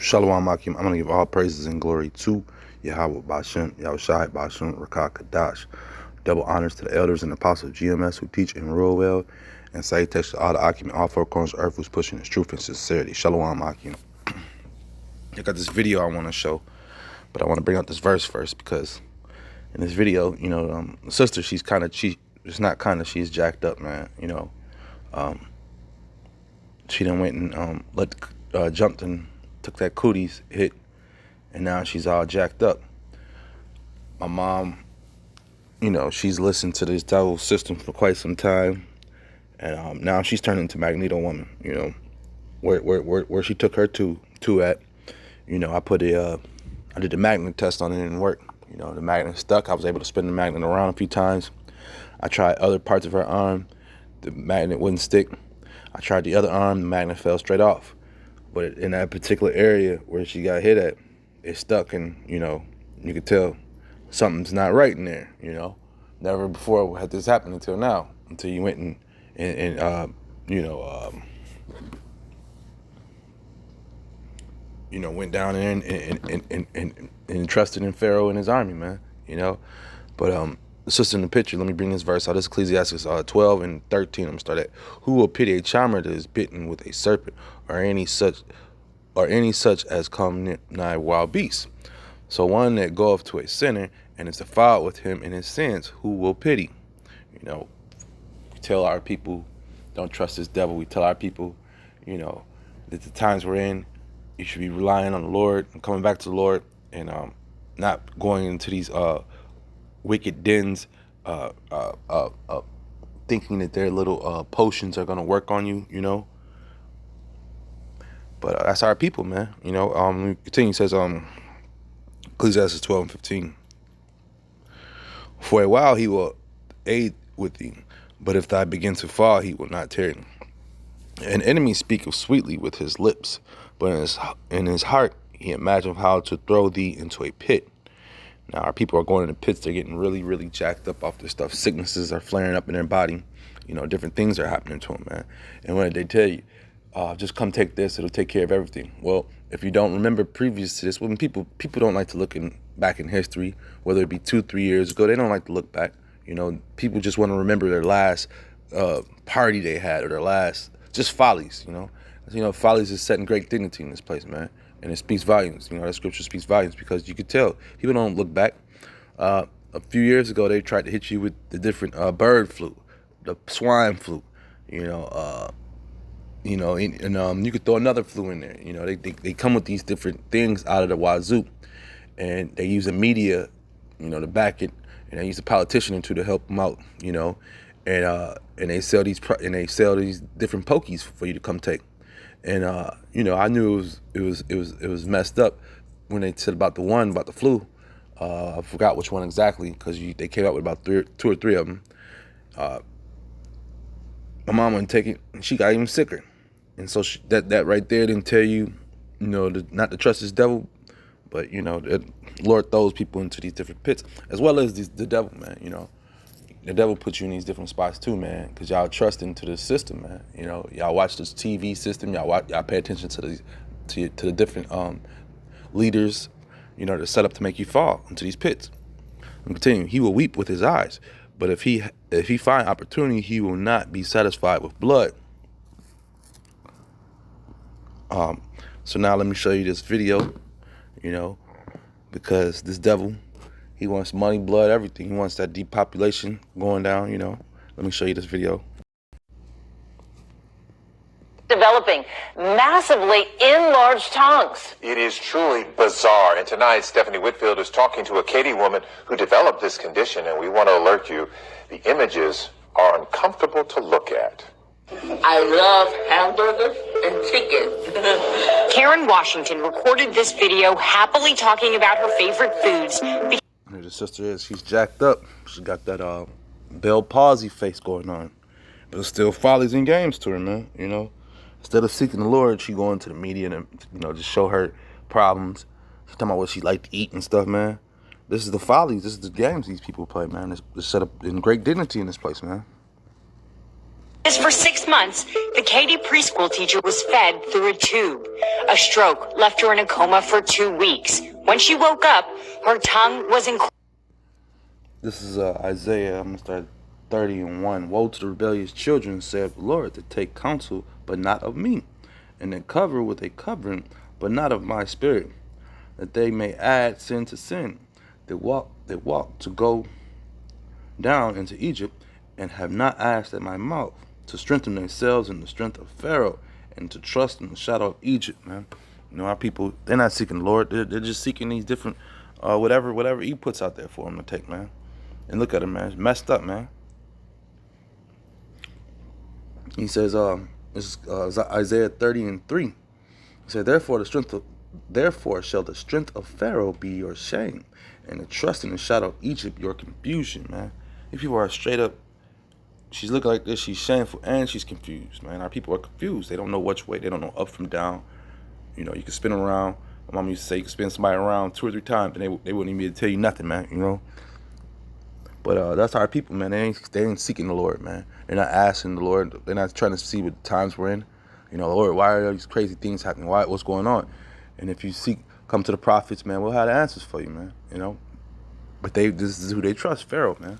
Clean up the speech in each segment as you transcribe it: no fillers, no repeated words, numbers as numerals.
Shalom Akim. I'm going to give all praises and glory to Yahweh Bashem, Yahushai Bashem, Rakah Kadash. Double honors to the elders and apostles of GMS who teach and rule well. And salutations to all the Akim and all four corners of earth who's pushing his truth and sincerity. Shalom Akim. I got this video I want to show, but I want to bring out this verse first because in this video, the sister, she's she's jacked up, man. She done went and jumped and took that cooties hit, and now she's all jacked up. My mom, she's listened to this devil system for quite some time, and now she's turned into Magneto Woman. Where she took her to at. I did the magnet test on it, and it didn't work. The magnet stuck. I was able to spin the magnet around a few times. I tried other parts of her arm. The magnet wouldn't stick. I tried the other arm. The magnet fell straight off. But in that particular area where she got hit at, it stuck, and, you could tell something's not right in there, Never before had this happened until now, until you went went down there and trusted in Pharaoh and his army, man, But the sister in the picture, let me bring this verse out. This is Ecclesiastes 12 and 13. I'm going to start at. Who will pity a charmer that is bitten with a serpent, or any such as come nigh wild beasts? So one that goeth to a sinner and is defiled with him in his sins, who will pity? We tell our people, don't trust this devil. We tell our people, that the times we're in, you should be relying on the Lord and coming back to the Lord, and not going into these wicked dens, thinking that their little potions are gonna work on you, But that's our people, man. We continue. It says, Ecclesiastes 12 and 15. For a while he will aid with thee, but if thou begin to fall, he will not tarry. An enemy speaketh sweetly with his lips, but in his heart he imagineth how to throw thee into a pit. Now our people are going into pits. They're getting really, really jacked up off this stuff. Sicknesses are flaring up in their body. Different things are happening to them, man. And when they tell you, just come take this, it'll take care of everything. Well, if you don't remember previous to this, when people don't like to look back in history, whether it be 2-3 years ago, they don't like to look back. People just want to remember their last party they had, or their last just follies. Follies is setting great dignity in this place, man. And it speaks volumes. That scripture speaks volumes, because you could tell people don't look back. A few years ago, they tried to hit you with the different bird flu, the swine flu, and you could throw another flu in there. They come with these different things out of the wazoo, and they use the media, to back it, and they use the politician to help them out, and they sell these different pokies for you to come take. And I knew it was messed up when they said about the flu. I forgot which one exactly, because they came out with about 2 or 3 of them. My mom wouldn't take it, and she got even sicker. And so that right there didn't tell you, not to trust this devil, but the Lord throws people into these different pits, as well as the devil, man. The devil puts you in these different spots too, man, because y'all trust into the system, man. Y'all watch this TV system. Y'all pay attention to the different leaders, that set up to make you fall into these pits. I'm continuing. He will weep with his eyes, but if he find opportunity, he will not be satisfied with blood. So now let me show you this video, because this devil, he wants money, blood, everything. He wants that depopulation going down, Let me show you this video. Developing massively enlarged tongues. It is truly bizarre. And tonight, Stephanie Whitfield is talking to a Katy woman who developed this condition. And we want to alert you, the images are uncomfortable to look at. I love hamburgers and chicken. Karen Washington recorded this video happily talking about her favorite foods. Here the sister is. She's jacked up. She got that Bell palsy face going on. But it's still follies and games to her, man. Instead of seeking the Lord, she going to the media and just show her problems. She's talking about what she like to eat and stuff, man. This is the follies. This is the games these people play, man. It's set up in great dignity in this place, man. For 6 months, the Katy preschool teacher was fed through a tube. A stroke left her in a coma for 2 weeks. When she woke up, her tongue was in. This is Isaiah, I'm going to start 30:1. Woe to the rebellious children, saith the Lord, that take counsel, but not of me, and that cover with a covering, but not of my spirit, that they may add sin to sin, that walk to go down into Egypt, and have not asked at my mouth, to strengthen themselves in the strength of Pharaoh, and to trust in the shadow of Egypt, man. You know, our people, they're not seeking the Lord. They're just seeking these different, whatever he puts out there for them to take, man. And look at him, man. It's messed up, man. He says, this is Isaiah 30:3. He said, therefore shall the strength of Pharaoh be your shame, and the trust in the shadow of Egypt your confusion, man. These people are straight up. She's looking like this. She's shameful and she's confused, man. Our people are confused. They don't know which way. They don't know up from down. You know, you can spin around. My mom used to say you can spin somebody around 2 or 3 times and they wouldn't even be able to tell you nothing, man. You know. But that's our people, man. They ain't seeking the Lord, man. They're not asking the Lord. They're not trying to see what times we're in. You know, Lord, why are these crazy things happening? What's going on? And if you come to the prophets, man, we'll have the answers for you, man. You know. But this is who they trust, Pharaoh, man,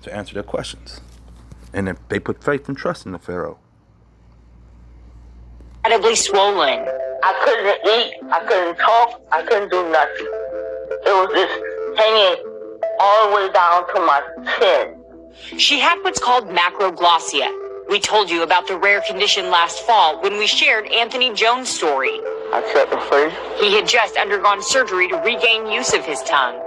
to answer their questions. And if they put faith and trust in the Pharaoh. Incredibly swollen. I couldn't eat, I couldn't talk, I couldn't do nothing. It was just hanging all the way down to my chin. She had what's called macroglossia. We told you about the rare condition last fall when we shared Anthony Jones' story. I kept afraid. He had just undergone surgery to regain use of his tongue.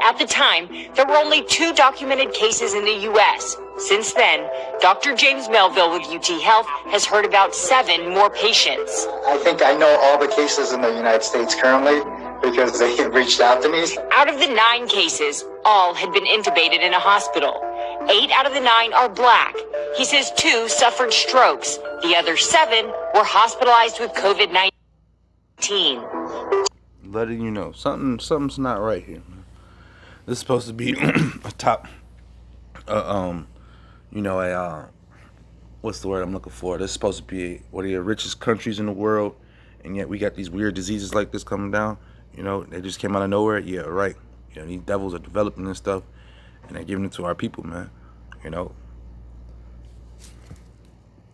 At the time, there were only 2 documented cases in the U.S. Since then, Dr. James Melville with UT Health has heard about 7 more patients. I think I know all the cases in the United States currently because they have reached out to me. Out of the 9 cases, all had been intubated in a hospital. 8 out of the 9 are black. He says 2 suffered strokes. The other 7 were hospitalized with COVID-19. Letting you know, something's not right here, man. This is supposed to be a top, what's the word I'm looking for? This is supposed to be one of the richest countries in the world, and yet we got these weird diseases like this coming down. You know, they just came out of nowhere. Yeah, right. You know, these devils are developing this stuff, and they're giving it to our people, man. You know.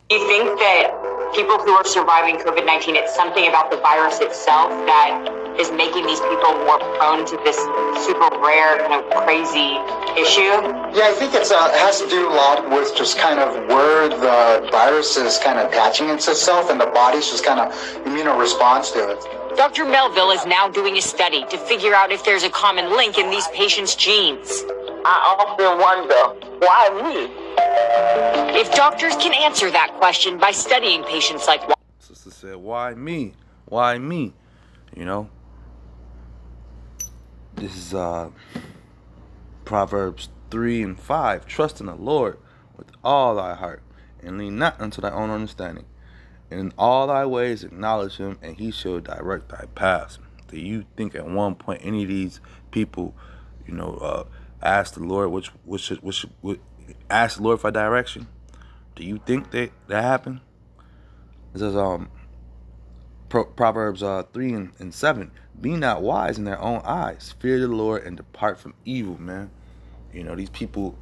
Do you think that people who are surviving COVID-19, it's something about the virus itself that is making these people more prone to this super rare, kind of crazy issue? Yeah, I think it has to do a lot with just kind of where the virus is kind of attaching itself, and the body's just kind of responds to it. Dr. Melville is now doing a study to figure out if there's a common link in these patients' genes. I often wonder, why me? If doctors can answer that question by studying patients like... Sister said, why me? Why me? You know? This is Proverbs 3:5. Trust in the Lord with all thy heart, and lean not unto thy own understanding. And in all thy ways acknowledge him, and he shall direct thy paths. Do you think at one point any of these people, ask the Lord ask the Lord for direction? Do you think that happened? It says Proverbs 3:7. Be not wise in their own eyes. Fear the Lord and depart from evil, man. You know, these people,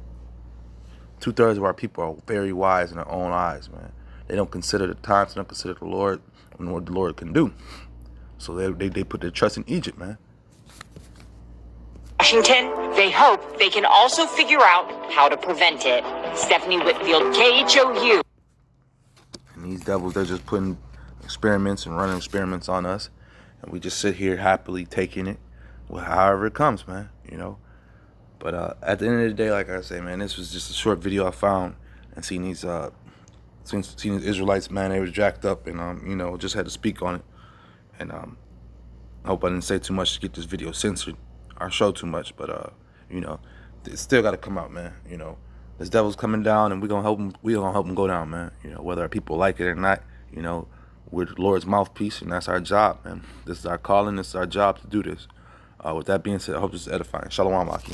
2/3 of our people are very wise in their own eyes, man. They don't consider the times, they don't consider the Lord and what the Lord can do. So they put their trust in Egypt, man. Washington, they hope they can also figure out how to prevent it. Stephanie Whitfield, KHOU. And these devils, they're just putting experiments and running experiments on us. And we just sit here happily taking it, however it comes, man, But at the end of the day, like I say, man, this was just a short video I found and seen these Israelites, man, they were jacked up and, just had to speak on it. And I hope I didn't say too much to get this video censored or show too much, but, it still got to come out, man. This devil's coming down and we're going to help him go down, man. Whether our people like it or not, we're the Lord's mouthpiece, and that's our job, man. This is our calling. This is our job to do this. With that being said, I hope this is edifying. Shalom, Aki.